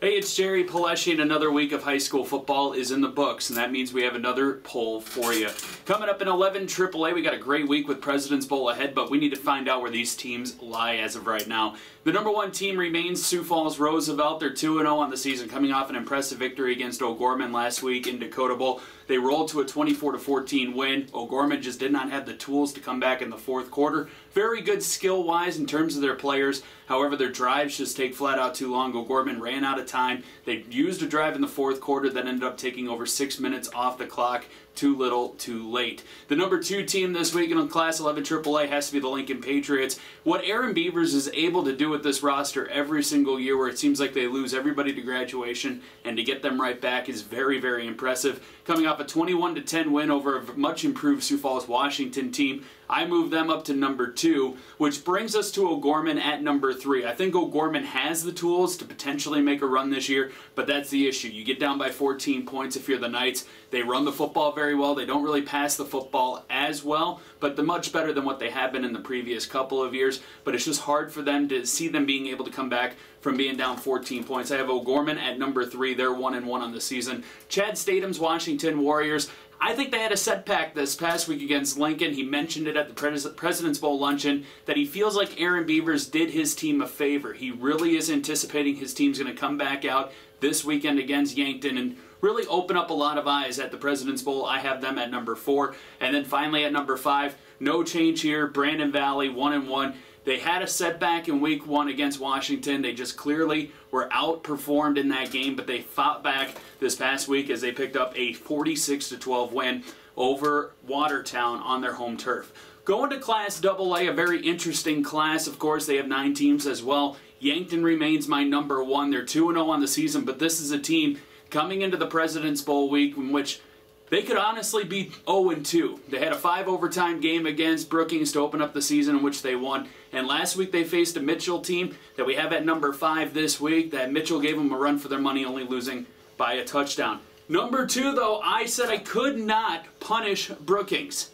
Hey, it's Jerry Paleshi, and another week of high school football is in the books, and that means we have another poll for you. Coming up in 11 AAA, we got a great week with President's Bowl ahead, but we need to find out where these teams lie as of right now. The number one team remains Sioux Falls Roosevelt. They're 2-0 on the season, coming off an impressive victory against O'Gorman last week in Dakota Bowl. They rolled to a 24-14 win. O'Gorman just did not have the tools to come back in the fourth quarter. Very good skill-wise in terms of their players. However, their drives just take flat out too long. O'Gorman ran out of time. They used a drive in the fourth quarter that ended up taking over 6 minutes off the clock. Too little, too late. The number two team this week in Class 11 AAA has to be the Lincoln Patriots. What Aaron Beavers is able to do with this roster every single year, where it seems like they lose everybody to graduation, and to get them right back is very, very impressive. Coming off a 21-10 win over a much improved Sioux Falls Washington team, I move them up to number 2, which brings us to O'Gorman at number 3. I think O'Gorman has the tools to potentially make a run this year, but that's the issue. You get down by 14 points if you're the Knights. They run the football very well. They don't really pass the football as well, but they're much better than what they have been in the previous couple of years. But it's just hard for them to see them being able to come back from being down 14 points. I have O'Gorman at number 3. They're 1-1 on the season. Chad Stathem's Washington Warriors, I think they had a setback this past week against Lincoln. He mentioned it at the President's Bowl luncheon that he feels like Aaron Beavers did his team a favor. He really is anticipating his team's going to come back out this weekend against Yankton and really open up a lot of eyes at the President's Bowl. I have them at number 4. And then finally at number 5, no change here, Brandon Valley, 1-1. They had a setback in week 1 against Washington. They just clearly were outperformed in that game, but they fought back this past week as they picked up a 46-12 win over Watertown on their home turf. Going to Class AA, a very interesting class. Of course, they have 9 teams as well. Yankton remains my number 1. They're 2-0 on the season, but this is a team coming into the President's Bowl week in which they could honestly be 0-2. They had a 5-overtime game against Brookings to open up the season, in which they won. And last week they faced a Mitchell team that we have at number 5 this week. That Mitchell gave them a run for their money, only losing by a touchdown. Number 2, though, I said I could not punish Brookings.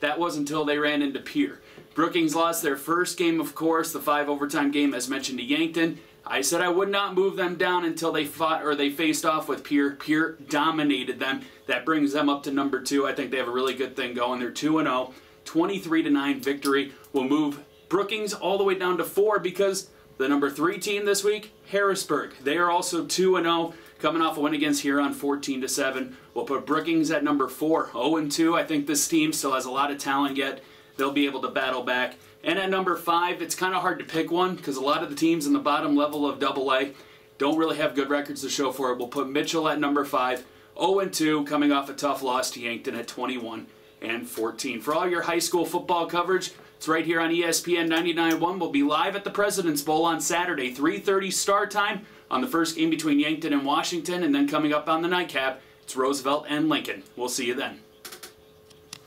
That was until they ran into Pierre. Brookings lost their first game, of course, the 5-overtime game, as mentioned, to Yankton. I said I would not move them down until they faced off with Pierre. Pierre dominated them. That brings them up to number 2. I think they have a really good thing going. They're 2-0. 23-9 victory will move Brookings all the way down to 4 because the number 3 team this week, Harrisburg. They are also 2-0, coming off a win against Huron, 14-7. We'll put Brookings at number 4, 0-2. I think this team still has a lot of talent yet. They'll be able to battle back. And at number 5, it's kind of hard to pick one because a lot of the teams in the bottom level of AA don't really have good records to show for it. We'll put Mitchell at number 5, 0-2, coming off a tough loss to Yankton at 21-14. For all your high school football coverage, it's right here on ESPN 99.1. We'll be live at the President's Bowl on Saturday, 3:30 start time on the first game between Yankton and Washington, and then coming up on the nightcap, it's Roosevelt and Lincoln. We'll see you then.